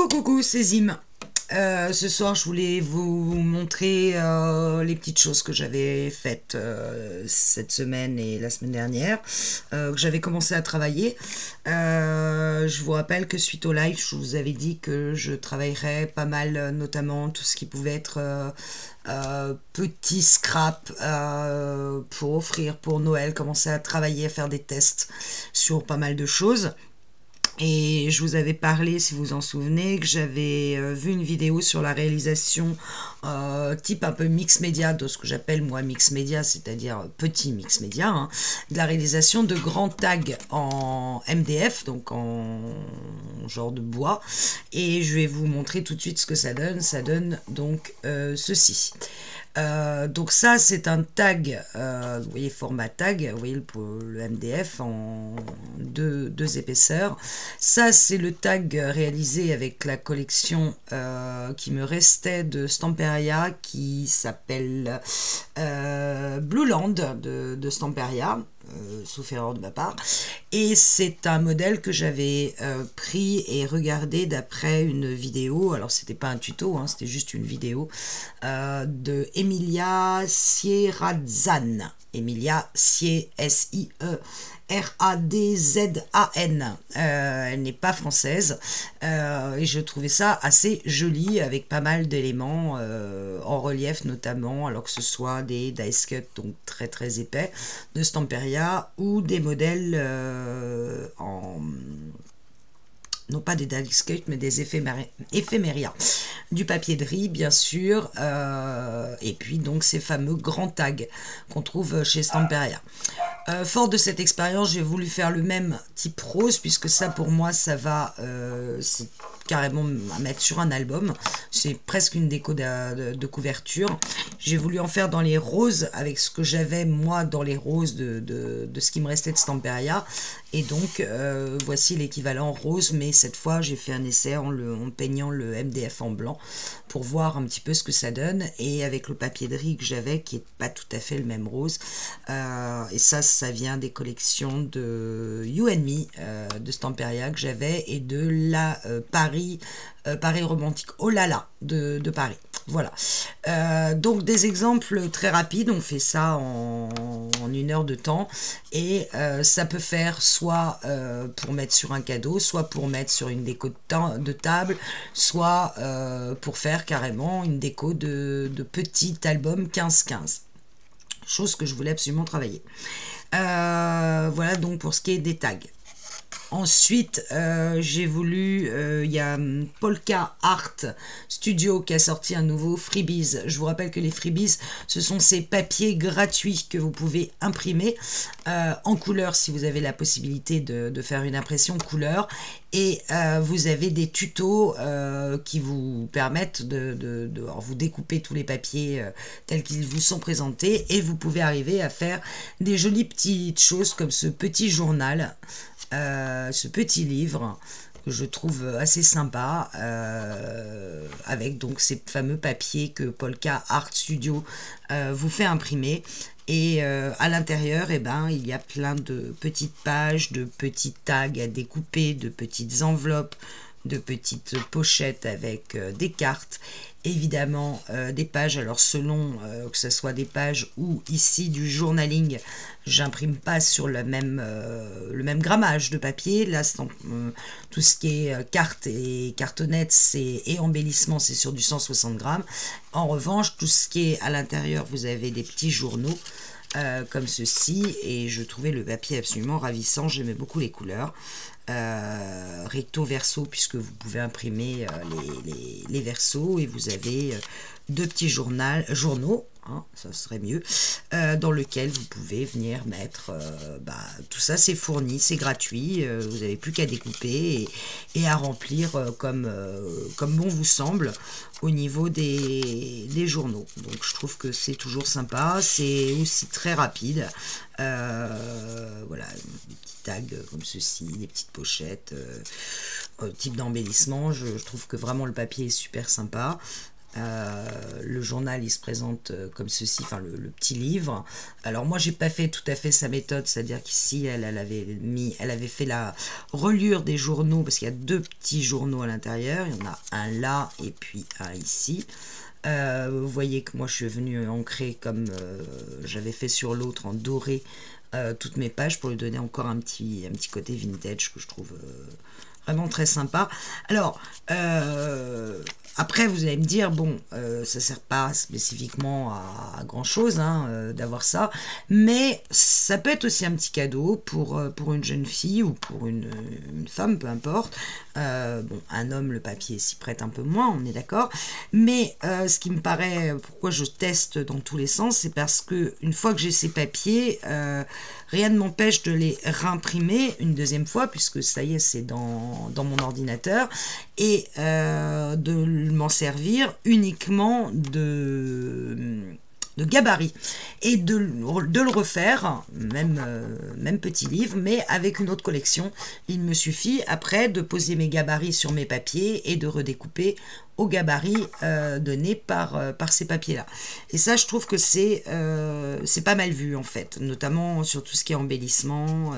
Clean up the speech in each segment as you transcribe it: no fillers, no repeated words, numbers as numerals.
Coucou, c'est Zim. Ce soir, je voulais vous montrer les petites choses que j'avais faites cette semaine et la semaine dernière, que j'avais commencé à travailler. Je vous rappelle que suite au live, je vous avais dit que je travaillerais pas mal, notamment tout ce qui pouvait être petit scrap pour offrir pour Noël, commencer à travailler, à faire des tests sur pas mal de choses. Et je vous avais parlé, si vous vous en souvenez, que j'avais vu une vidéo sur la réalisation type un peu mix média, de ce que j'appelle moi mix média, c'est-à-dire petit mix média, hein, de la réalisation de grands tags en MDF, donc en genre de bois. Et je vais vous montrer tout de suite ce que ça donne. Ça donne donc ceci. Donc ça c'est un tag, vous voyez format tag, vous voyez le MDF en deux épaisseurs. Ça c'est le tag réalisé avec la collection qui me restait de Stamperia, qui s'appelle Blue Land de Stamperia, sauf erreur de ma part, et c'est un modèle que j'avais pris et regardé d'après une vidéo. Alors c'était pas un tuto, hein, c'était juste une vidéo de Emilia Sierradzan. Emilia S-I-E R-A-D-Z-A-N. Elle n'est pas française, et je trouvais ça assez joli avec pas mal d'éléments en relief, notamment, alors que ce soit des dice cut, donc très très épais, de Stamperia, ou des modèles en... non pas des dice cut, mais des éphéméria. Du papier de riz, bien sûr, et puis donc ces fameux grands tags qu'on trouve chez Stamperia. Fort de cette expérience, j'ai voulu faire le même type rose, puisque ça pour moi ça va c'est carrément à mettre sur un album, c'est presque une déco de couverture. J'ai voulu en faire dans les roses avec ce que j'avais moi dans les roses de ce qui me restait de Stamperia, et donc voici l'équivalent rose, mais cette fois j'ai fait un essai en peignant le MDF en blanc pour voir un petit peu ce que ça donne, et avec le papier de riz que j'avais qui est pas tout à fait le même rose, et ça vient des collections de You and Me de Stamperia que j'avais, et de la Paris romantique oh là là de Paris. Voilà, donc des exemples très rapides, on fait ça en 1 heure de temps, et ça peut faire soit pour mettre sur un cadeau, soit pour mettre sur une déco de table, soit pour faire carrément une déco de petit album 15-15, chose que je voulais absolument travailler. Voilà donc pour ce qui est des tags. Ensuite, j'ai voulu, il y a Polka Art Studio qui a sorti un nouveau freebies. Je vous rappelle que les freebies, ce sont ces papiers gratuits que vous pouvez imprimer en couleur, si vous avez la possibilité de faire une impression couleur. Et vous avez des tutos qui vous permettent alors vous découpez tous les papiers tels qu'ils vous sont présentés, et vous pouvez arriver à faire des jolies petites choses comme ce petit journal, ce petit livre que je trouve assez sympa, avec donc ces fameux papiers que Polka Art Studio vous fait imprimer. Et à l'intérieur, eh ben, il y a plein de petites pages, de petits tags à découper, de petites enveloppes, de petites pochettes avec des cartes, évidemment des pages. Alors selon que ce soit des pages ou ici du journaling, j'imprime pas sur le même grammage de papier. Là tout ce qui est cartes et cartonnettes et embellissement, c'est sur du 160 grammes. En revanche, tout ce qui est à l'intérieur, vous avez des petits journaux comme ceci, et je trouvais le papier absolument ravissant. J'aimais beaucoup les couleurs, recto verso, puisque vous pouvez imprimer les versos, et vous avez deux petits journaux, hein, ça serait mieux, dans lequel vous pouvez venir mettre tout ça. C'est fourni, c'est gratuit, vous n'avez plus qu'à découper et à remplir comme bon vous semble au niveau des journaux. Donc je trouve que c'est toujours sympa, c'est aussi très rapide. Voilà, des petits tags comme ceci, des petites pochettes, type d'embellissement. Je trouve que vraiment le papier est super sympa. Le journal, il se présente comme ceci, enfin le petit livre. Alors moi, j'ai pas fait tout à fait sa méthode, c'est-à-dire qu'ici, elle avait fait la reliure des journaux, parce qu'il y a 2 petits journaux à l'intérieur. Il y en a un là et puis un ici. Vous voyez que moi, je suis venue ancrer comme j'avais fait sur l'autre en doré toutes mes pages pour lui donner encore un petit côté vintage que je trouve vraiment très sympa. Alors, après, vous allez me dire, bon, ça sert pas spécifiquement à grand chose hein, d'avoir ça, mais ça peut être aussi un petit cadeau pour une jeune fille ou pour une femme, peu importe. Bon, un homme, le papier s'y prête un peu moins, on est d'accord, mais ce qui me paraît, pourquoi je teste dans tous les sens, c'est parce que une fois que j'ai ces papiers, rien ne m'empêche de les réimprimer une deuxième fois, puisque ça y est, c'est dans mon ordinateur, et de m'en servir uniquement de gabarit, et de le refaire, même petit livre, mais avec une autre collection. Il me suffit après de poser mes gabarits sur mes papiers et de redécouper au gabarit donné par ces papiers-là. Et ça, je trouve que c'est pas mal vu, en fait, notamment sur tout ce qui est embellissement.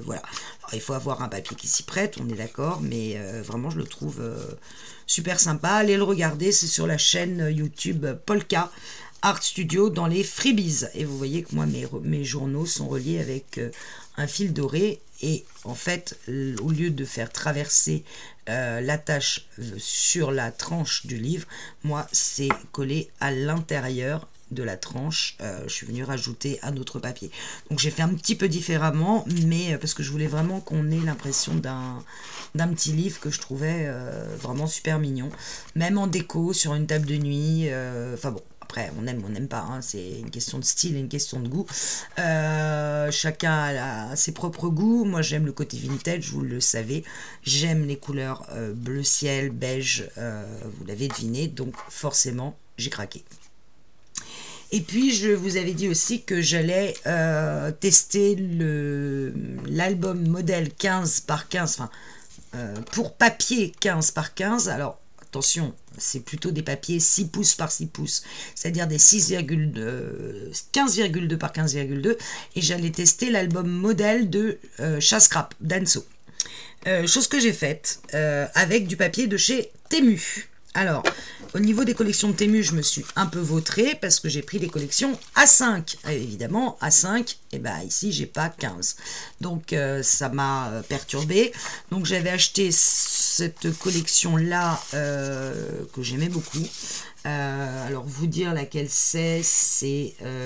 Voilà. Alors, il faut avoir un papier qui s'y prête, on est d'accord, mais vraiment, je le trouve super sympa. Allez le regarder, c'est sur la chaîne YouTube Polka Art Studio dans les freebies. Et vous voyez que moi, mes journaux sont reliés avec un fil doré. Et en fait, au lieu de faire traverser l'attache sur la tranche du livre, moi, c'est collé à l'intérieur de la tranche. Je suis venue rajouter un autre papier. Donc, j'ai fait un petit peu différemment, mais parce que je voulais vraiment qu'on ait l'impression d'un petit livre que je trouvais vraiment super mignon. Même en déco, sur une table de nuit. Enfin bon. Après, on aime ou on n'aime pas, hein, c'est une question de style et une question de goût. Chacun a ses propres goûts. Moi, j'aime le côté vintage, vous le savez. J'aime les couleurs bleu ciel, beige, vous l'avez deviné. Donc, forcément, j'ai craqué. Et puis, je vous avais dit aussi que j'allais tester l'album modèle 15 par 15, enfin, pour papier 15 par 15. Alors, attention, c'est plutôt des papiers 6 pouces par 6 pouces, c'est-à-dire des 15,2 par 15,2. Et j'allais tester l'album modèle de Chasse-Crape, d'Anso. Chose que j'ai faite avec du papier de chez Temu. Alors, au niveau des collections de Temu, je me suis un peu vautrée parce que j'ai pris des collections A5. Évidemment, A5, et ben ici, j'ai pas 15. Donc, ça m'a perturbée. Donc, j'avais acheté cette collection-là que j'aimais beaucoup. Alors, vous dire laquelle c'est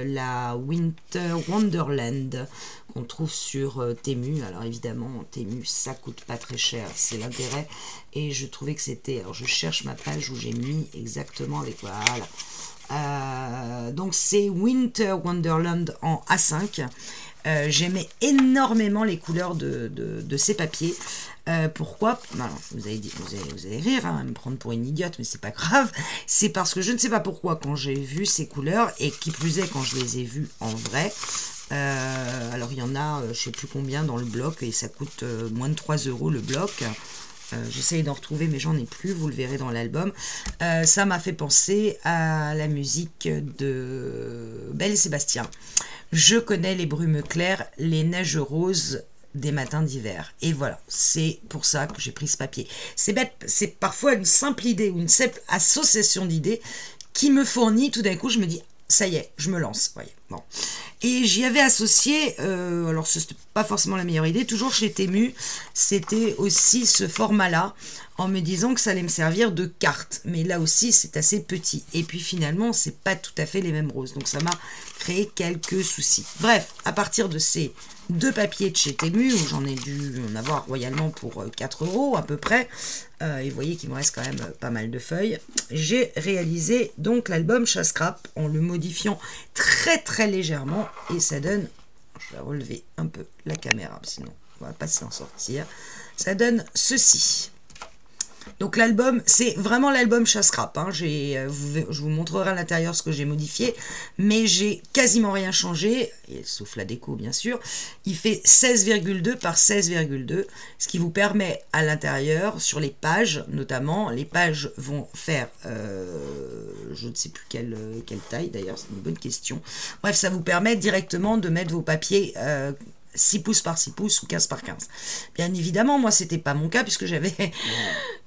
la Winter Wonderland qu'on trouve sur Temu. Alors évidemment, Temu, ça coûte pas très cher, c'est l'intérêt. Et je trouvais que c'était... Alors je cherche ma page où j'ai mis exactement avec... Voilà. Donc c'est Winter Wonderland en A5. J'aimais énormément les couleurs de ces papiers. Pourquoi? Alors, vous allez rire, hein, me prendre pour une idiote, mais c'est pas grave. C'est parce que je ne sais pas pourquoi, quand j'ai vu ces couleurs, et qui plus est quand je les ai vues en vrai, alors il y en a, je sais plus combien dans le bloc, et ça coûte moins de 3 € le bloc. J'essaye d'en retrouver, mais j'en ai plus, vous le verrez dans l'album. Ça m'a fait penser à la musique de Belle et Sébastien. Je connais les brumes claires, les neiges roses des matins d'hiver. Et voilà, c'est pour ça que j'ai pris ce papier. C'est bête, c'est parfois une simple idée ou une simple association d'idées qui me fournit, tout d'un coup, je me dis, ça y est, je me lance. Voyez, bon. Et j'y avais associé, alors ce n'était pas forcément la meilleure idée, toujours chez Temu, c'était aussi ce format-là, en me disant que ça allait me servir de carte. Mais là aussi, c'est assez petit. Et puis finalement, c'est pas tout à fait les mêmes roses. Donc ça m'a créé quelques soucis. Bref, à partir de ces 2 papiers de chez Temu, où j'en ai dû en avoir royalement pour 4 € à peu près, et vous voyez qu'il me reste quand même pas mal de feuilles, j'ai réalisé donc l'album Chasse-Crape en le modifiant très très légèrement, et ça donne, je vais relever un peu la caméra, sinon on va pas s'en sortir, ça donne ceci. Donc l'album, c'est vraiment l'album Chasse-Crape. Hein. Je vous montrerai à l'intérieur ce que j'ai modifié, mais j'ai quasiment rien changé, sauf la déco bien sûr. Il fait 16,2 par 16,2, ce qui vous permet à l'intérieur, sur les pages notamment, les pages vont faire, je ne sais plus quelle taille d'ailleurs, c'est une bonne question. Bref, ça vous permet directement de mettre vos papiers 6 pouces par 6 pouces ou 15 par 15. Bien évidemment, moi, c'était pas mon cas puisque j'avais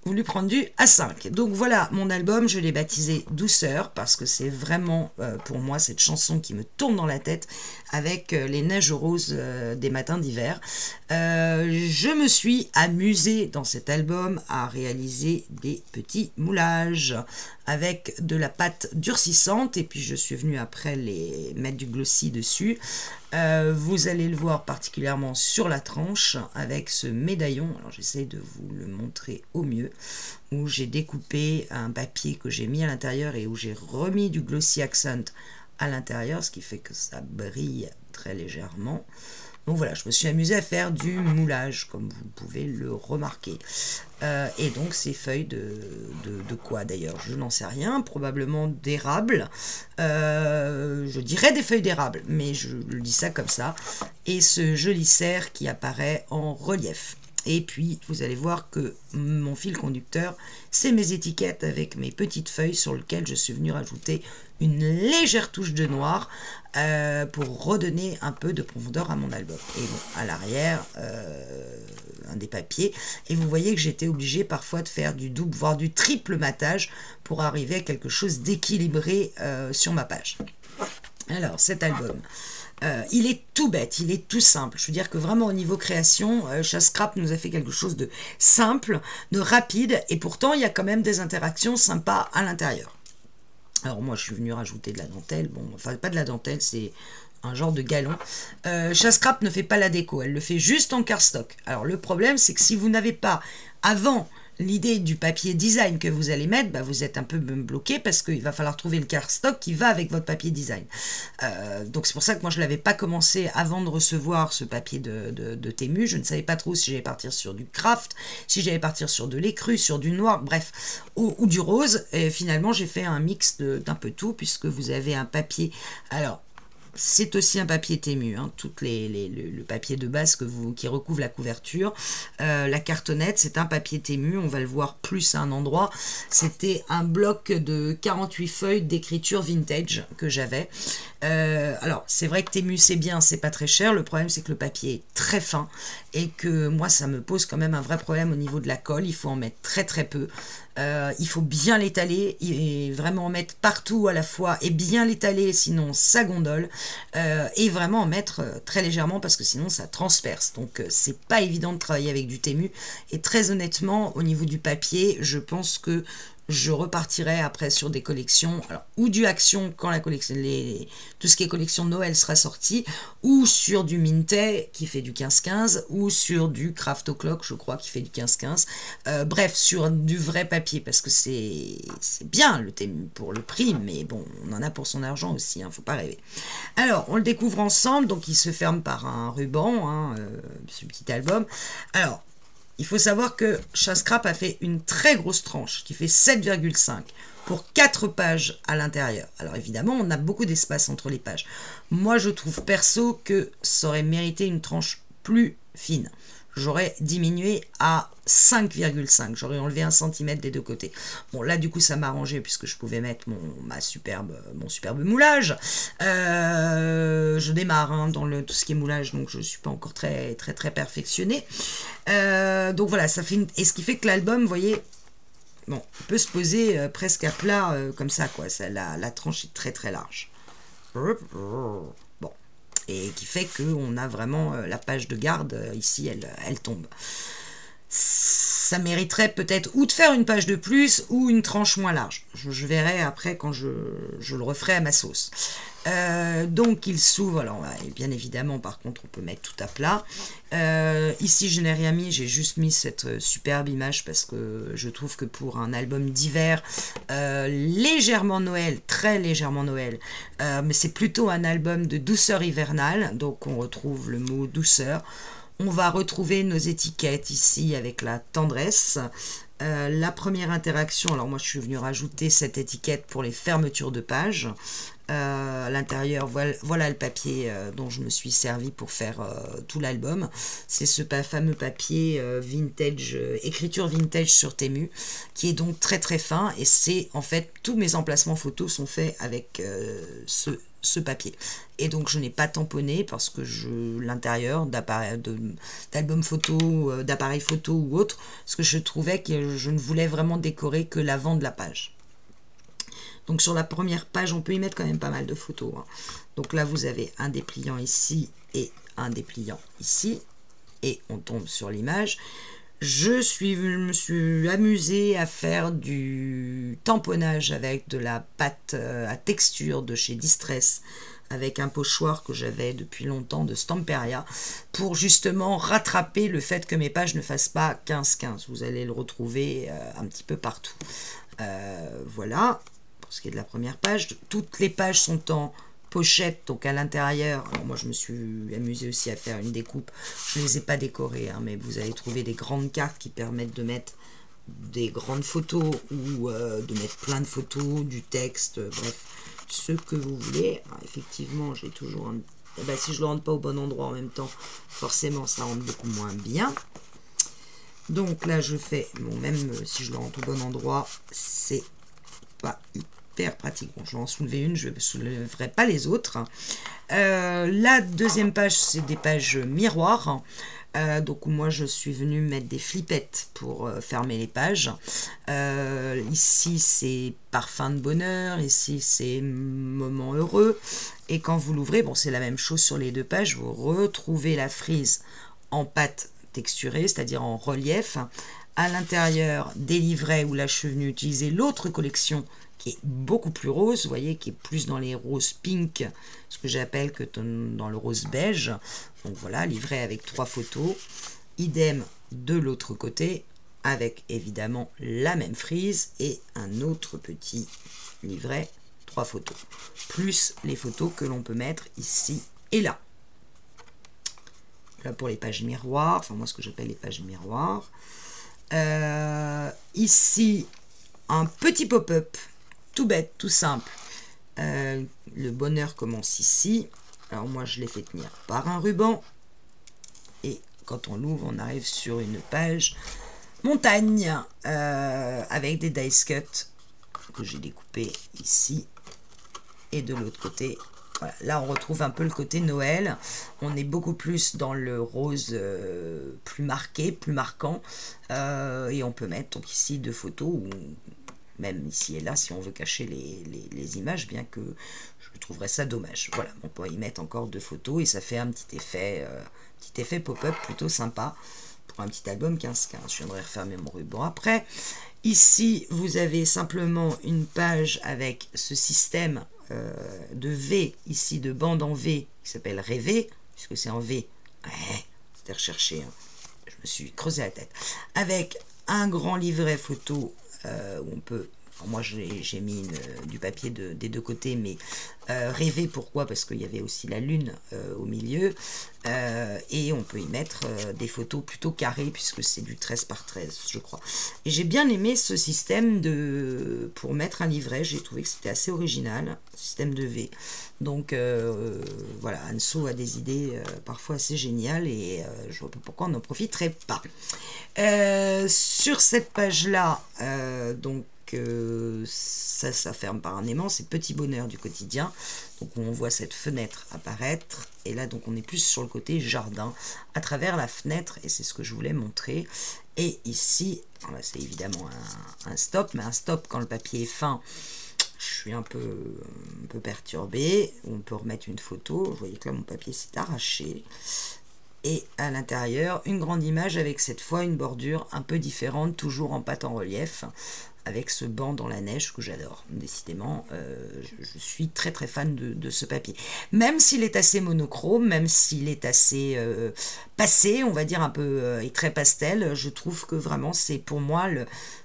voulu prendre du A5. Donc voilà, mon album, je l'ai baptisé Douceur parce que c'est vraiment, pour moi, cette chanson qui me tourne dans la tête avec les neiges roses des matins d'hiver. Je me suis amusée dans cet album à réaliser des petits moulages avec de la pâte durcissante et puis je suis venue après les mettre du glossy dessus. Vous allez le voir particulièrement sur la tranche avec ce médaillon, alors j'essaie de vous le montrer au mieux, où j'ai découpé un papier que j'ai mis à l'intérieur et où j'ai remis du glossy accent à l'intérieur, ce qui fait que ça brille très légèrement. Donc voilà, je me suis amusée à faire du moulage, comme vous pouvez le remarquer. Et donc ces feuilles de quoi d'ailleurs, je n'en sais rien, probablement d'érable. Je dirais des feuilles d'érable, mais je le dis ça comme ça. Et ce joli cerf qui apparaît en relief. Et puis, vous allez voir que mon fil conducteur, c'est mes étiquettes avec mes petites feuilles sur lesquelles je suis venue rajouter une légère touche de noir pour redonner un peu de profondeur à mon album. Et bon, à l'arrière, un des papiers. Et vous voyez que j'étais obligée parfois de faire du double, voire du triple matage pour arriver à quelque chose d'équilibré sur ma page. Alors, cet album... il est tout bête, il est tout simple. Je veux dire que vraiment au niveau création, Chasse-Crape nous a fait quelque chose de simple, de rapide, et pourtant il y a quand même des interactions sympas à l'intérieur. Alors moi je suis venue rajouter de la dentelle, bon, enfin pas de la dentelle, c'est un genre de galon. Chasse-Crape ne fait pas la déco, elle le fait juste en cardstock. Alors le problème c'est que si vous n'avez pas avant l'idée du papier design que vous allez mettre, bah vous êtes un peu bloqué parce qu'il va falloir trouver le cardstock qui va avec votre papier design. Donc c'est pour ça que moi je ne l'avais pas commencé avant de recevoir ce papier de Temu. Je ne savais pas trop si j'allais partir sur du craft, si j'allais partir sur de l'écru, sur du noir, bref, ou du rose. Et finalement j'ai fait un mix d'un peu tout puisque vous avez un papier... Alors, c'est aussi un papier Temu, hein, le papier de base qui recouvre la couverture. La cartonnette, c'est un papier Temu, on va le voir plus à un endroit. C'était un bloc de 48 feuilles d'écriture vintage que j'avais. Alors, c'est vrai que Temu, c'est bien, c'est pas très cher. Le problème, c'est que le papier est très fin et que moi, ça me pose quand même un vrai problème au niveau de la colle. Il faut en mettre très très peu. Il faut bien l'étaler et vraiment en mettre partout à la fois et bien l'étaler, sinon ça gondole. Et vraiment en mettre très légèrement parce que sinon ça transperce. Donc c'est pas évident de travailler avec du Temu. Et très honnêtement, au niveau du papier, je pense que je repartirai après sur des collections, alors, ou du Action quand la collection, tout ce qui est collection de Noël sera sorti, ou sur du Mintet qui fait du 15-15, ou sur du Craft O'Clock, je crois, qui fait du 15-15. Bref, sur du vrai papier, parce que c'est bien le thème pour le prix, mais bon, on en a pour son argent aussi, hein, faut pas rêver. Alors, on le découvre ensemble, donc il se ferme par un ruban, hein, ce petit album. Alors, il faut savoir que Chasse-Crape a fait une très grosse tranche qui fait 7,5 pour 4 pages à l'intérieur. Alors évidemment, on a beaucoup d'espace entre les pages. Moi, je trouve perso que ça aurait mérité une tranche plus fine. J'aurais diminué à 5,5. J'aurais enlevé 1 cm des deux côtés. Bon, là, du coup, ça m'a arrangé puisque je pouvais mettre mon superbe moulage. Je démarre hein, dans tout ce qui est moulage, donc je ne suis pas encore très perfectionnée. Donc voilà, ça fait et ce qui fait que l'album, vous voyez, bon, on peut se poser presque à plat comme ça, quoi. La tranche est très large. Bon. Et qui fait qu'on a vraiment la page de garde, ici, elle tombe. Ça mériterait peut-être ou de faire une page de plus ou une tranche moins large. Je verrai après quand je le referai à ma sauce. Donc il s'ouvre, alors bien évidemment par contre on peut mettre tout à plat. Ici je n'ai rien mis, j'ai juste mis cette superbe image parce que je trouve que pour un album d'hiver légèrement Noël, très légèrement Noël, mais c'est plutôt un album de douceur hivernale, donc on retrouve le mot douceur. On va retrouver nos étiquettes ici avec la tendresse. La première interaction, alors moi je suis venue rajouter cette étiquette pour les fermetures de pages. À l'intérieur, voilà le papier dont je me suis servi pour faire tout l'album. C'est ce fameux papier vintage, écriture vintage sur Temu, qui est donc très très fin, et c'est en fait tous mes emplacements photos sont faits avec ce papier. Et donc je n'ai pas tamponné parce que l'intérieur d'album photo, d'appareil photo ou autre, parce que je trouvais que je ne voulais vraiment décorer que l'avant de la page. Donc sur la première page, on peut y mettre quand même pas mal de photos, hein. Donc là, vous avez un dépliant ici et un dépliant ici. Et on tombe sur l'image. Je me suis amusée à faire du tamponnage avec de la pâte à texture de chez Distress, avec un pochoir que j'avais depuis longtemps de Stamperia, pour justement rattraper le fait que mes pages ne fassent pas 15-15. Vous allez le retrouver un petit peu partout. Voilà. Pour ce qui est de la première page, toutes les pages sont en pochette, donc à l'intérieur. Moi je me suis amusée aussi à faire une découpe, je ne les ai pas décorées, hein, mais vous allez trouver des grandes cartes qui permettent de mettre des grandes photos ou de mettre plein de photos, du texte, bref, ce que vous voulez. Alors, effectivement, j'ai toujours un... Eh ben, si je ne le rentre pas au bon endroit en même temps, forcément ça rentre beaucoup moins bien. Donc là je fais, bon, même si je le rentre au bon endroit, c'est pas hyper pratique. Bon, je vais en soulever une, je ne soulèverai pas les autres. La deuxième page, c'est des pages miroirs. Donc moi je suis venue mettre des flippettes pour fermer les pages. Ici c'est parfum de bonheur, ici c'est moment heureux. Et quand vous l'ouvrez, bon c'est la même chose sur les deux pages, vous retrouvez la frise en pâte texturée, c'est-à-dire en relief. À l'intérieur des livrets, où là je suis venue utiliser l'autre collection qui est beaucoup plus rose, vous voyez, qui est plus dans les roses pink, ce que j'appelle que dans le rose beige. Donc voilà, livret avec 3 photos, idem de l'autre côté, avec évidemment la même frise et un autre petit livret, 3 photos, plus les photos que l'on peut mettre ici et là. Là pour les pages miroirs, enfin moi ce que j'appelle les pages miroirs. Ici un petit pop-up tout bête, tout simple. Le bonheur commence ici. Alors moi je l'ai fait tenir par un ruban, et quand on l'ouvre on arrive sur une page montagne avec des dice cuts que j'ai découpé ici, et de l'autre côté. Voilà, là on retrouve un peu le côté Noël, on est beaucoup plus dans le rose plus marqué, plus marquant, et on peut mettre donc ici 2 photos, ou même ici et là si on veut cacher les images, bien que je trouverais ça dommage. Voilà, on peut y mettre encore 2 photos et ça fait un petit effet pop-up plutôt sympa pour un petit album 15-15. Je viendrai refermer mon ruban après. Ici vous avez simplement une page avec ce système de V, ici de bande en V, qui s'appelle Rêver, puisque c'est en V. Ouais, c'était recherché, hein. Je me suis creusé la tête. Avec un grand livret photo où on peut... Alors moi j'ai mis du papier des deux côtés, mais rêver, pourquoi? Parce qu'il y avait aussi la lune au milieu, et on peut y mettre des photos plutôt carrées, puisque c'est du 13 par 13 je crois. Et j'ai bien aimé ce système pour mettre un livret, j'ai trouvé que c'était assez original, système de V. Donc voilà, Anso a des idées parfois assez géniales, et je vois pas pourquoi on n'en profiterait pas. Sur cette page là, donc ça ferme par un aimant, c'est Petit Bonheur du quotidien. Donc on voit cette fenêtre apparaître, et là donc on est plus sur le côté jardin à travers la fenêtre, et c'est ce que je voulais montrer. Et ici, là c'est évidemment un stop, mais un stop quand le papier est fin, je suis un peu perturbée. On peut remettre une photo, vous voyez que là mon papier s'est arraché. Et à l'intérieur, une grande image avec cette fois une bordure un peu différente, toujours en pâte en relief, avec ce banc dans la neige que j'adore. Décidément, je suis très très fan de ce papier. Même s'il est assez monochrome, même s'il est assez passé, on va dire un peu, et très pastel, je trouve que vraiment c'est pour moi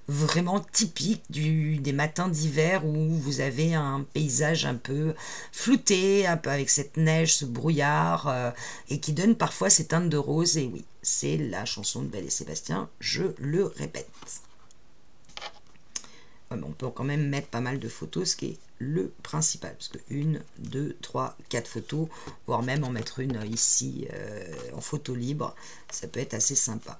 vraiment typique des matins d'hiver où vous avez un paysage un peu flouté, un peu avec cette neige, ce brouillard, et qui donne parfois ces teintes de rose. Et oui, c'est la chanson de Belle et Sébastien, je le répète. peut quand même mettre pas mal de photos, ce qui est le principal, parce que 1, 2, 3, 4 photos, voire même en mettre une ici en photo libre, ça peut être assez sympa.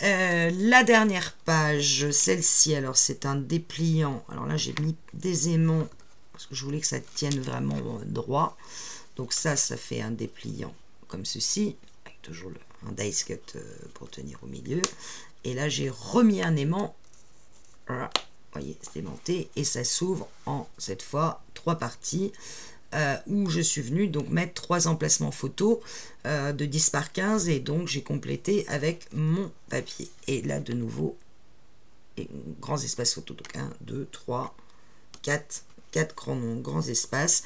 La dernière page, celle-ci, alors c'est un dépliant. Alors là, j'ai mis des aimants parce que je voulais que ça tienne vraiment droit. Donc ça fait un dépliant comme ceci, avec toujours un dice cut pour tenir au milieu. Et là, j'ai remis un aimant. Voilà, vous voyez, c'est aimanté et ça s'ouvre en, cette fois, 3 parties. Où je suis venue donc mettre 3 emplacements photos de 10 par 15 et donc j'ai complété avec mon papier. Et là de nouveau, grands espaces photos, donc 1, 2, 3, 4 grands espaces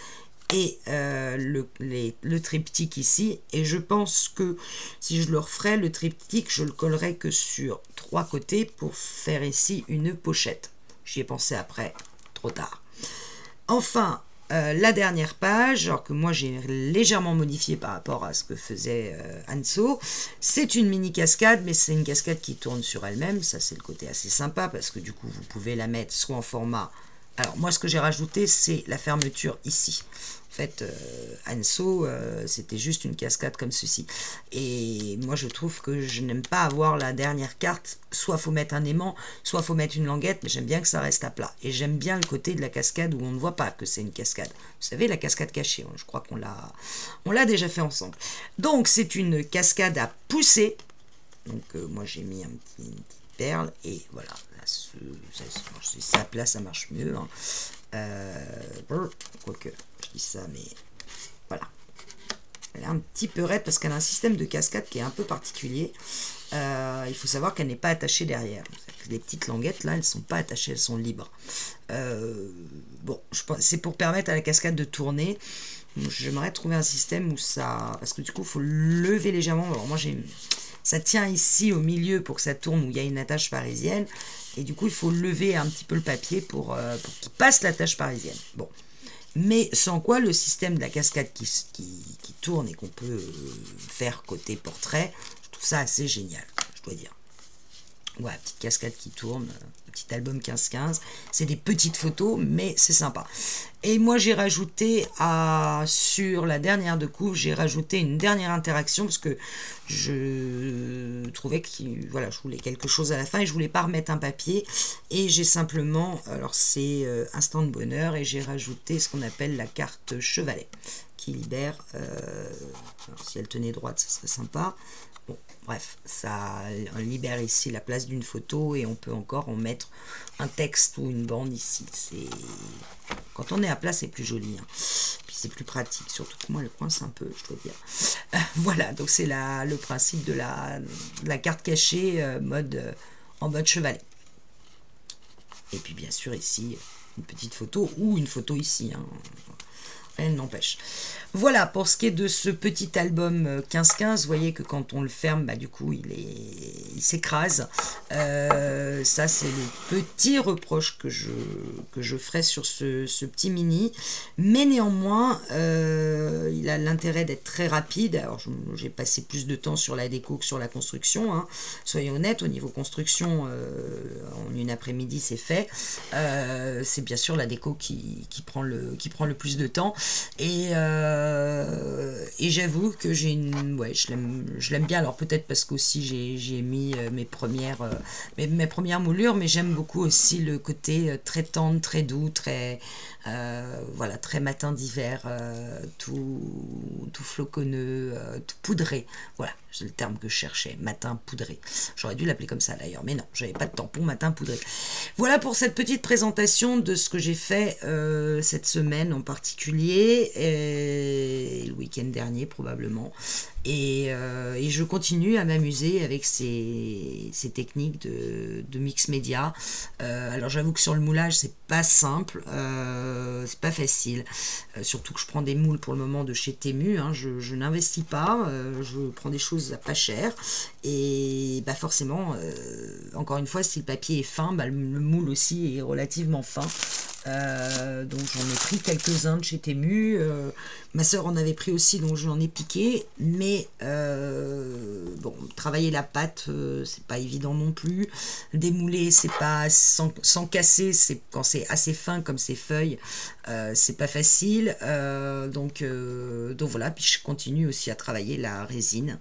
et le triptyque ici. Et je pense que si je le referais, le triptyque, je le collerais que sur 3 côtés pour faire ici une pochette. J'y ai pensé après, trop tard. Enfin, la dernière page, alors que moi j'ai légèrement modifié par rapport à ce que faisait Anso, c'est une mini cascade, mais c'est une cascade qui tourne sur elle-même. Ça, c'est le côté assez sympa parce que du coup, vous pouvez la mettre soit en format. Alors, moi, ce que j'ai rajouté, c'est la fermeture ici. En fait, Anso, c'était juste une cascade comme ceci. Et moi, je trouve que je n'aime pas avoir la dernière carte. Soit faut mettre un aimant, soit faut mettre une languette, mais j'aime bien que ça reste à plat. Et j'aime bien le côté de la cascade où on ne voit pas que c'est une cascade. Vous savez, la cascade cachée, je crois qu'on l'a déjà fait ensemble. Donc, c'est une cascade à pousser. Donc, moi, j'ai mis une petite perle. Et voilà, là, si ça place, ça marche mieux. Hein. Quoique, je dis ça, mais voilà. Elle est un petit peu raide parce qu'elle a un système de cascade qui est un peu particulier. Il faut savoir qu'elle n'est pas attachée derrière. Les petites languettes, là, elles ne sont pas attachées, elles sont libres. Bon, c'est pour permettre à la cascade de tourner. J'aimerais trouver un système où ça... Parce que du coup, il faut lever légèrement. Alors moi, ça tient ici au milieu pour que ça tourne où il y a une attache parisienne. Et du coup, il faut lever un petit peu le papier pour qu'il passe l'attache parisienne. Bon. Mais sans quoi, le système de la cascade qui tourne et qu'on peut faire côté portrait, je trouve ça assez génial, je dois dire. Voilà, petite cascade qui tourne, petit album 15-15. C'est des petites photos, mais c'est sympa. Et moi, j'ai rajouté sur la dernière de couve, j'ai rajouté une dernière interaction parce que je trouvais que voilà, je voulais quelque chose à la fin et je voulais pas remettre un papier. Et j'ai simplement, alors c'est Instant de bonheur, et j'ai rajouté ce qu'on appelle la carte chevalet qui libère. Alors, si elle tenait droite, ça serait sympa. Bon, bref, ça libère ici la place d'une photo et on peut encore en mettre un texte ou une bande ici. Quand on est à plat, c'est plus joli. Hein. Puis c'est plus pratique, surtout que moi, elle coince un peu, je dois dire. Voilà, donc c'est le principe de la carte cachée en mode chevalet. Et puis bien sûr ici, une petite photo ou une photo ici. Hein. Rien n'empêche. Voilà pour ce qui est de ce petit album 15-15. Vous voyez que quand on le ferme, bah, du coup, il s'écrase. Ça, c'est le petit reproche que je ferai sur ce petit mini. Mais néanmoins, il a l'intérêt d'être très rapide. Alors, j'ai passé plus de temps sur la déco que sur la construction. Hein. Soyons honnêtes, au niveau construction, en une après-midi, c'est fait. C'est bien sûr la déco qui prend le plus de temps. Et j'avoue que je l'aime bien. Alors peut-être parce qu'aussi j'ai mis mes premières moulures, mais j'aime beaucoup aussi le côté très tendre, très doux, très voilà, très matin d'hiver, tout floconneux, tout poudré. Voilà, c'est le terme que je cherchais, matin poudré. J'aurais dû l'appeler comme ça d'ailleurs, mais non, j'avais pas de tampon matin poudré. Voilà pour cette petite présentation de ce que j'ai fait cette semaine en particulier, et le week-end dernier probablement. Et je continue à m'amuser avec ces techniques de mix média. Alors j'avoue que sur le moulage, c'est pas simple, c'est pas facile. Surtout que je prends des moules pour le moment de chez Temu. Hein, je n'investis pas, je prends des choses à pas cher. Et bah forcément, encore une fois, si le papier est fin, bah, le moule aussi est relativement fin. Donc j'en ai pris quelques-uns de chez Temu. Ma soeur en avait pris aussi, donc j'en ai piqué. Mais bon, travailler la pâte, c'est pas évident non plus. Démouler, c'est pas sans casser, c'est quand c'est assez fin comme ces feuilles, c'est pas facile. Donc voilà, puis je continue aussi à travailler la résine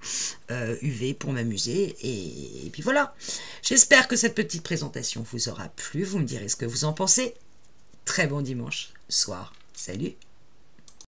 UV pour m'amuser. Et puis voilà. J'espère que cette petite présentation vous aura plu. Vous me direz ce que vous en pensez. Très bon dimanche soir. Salut!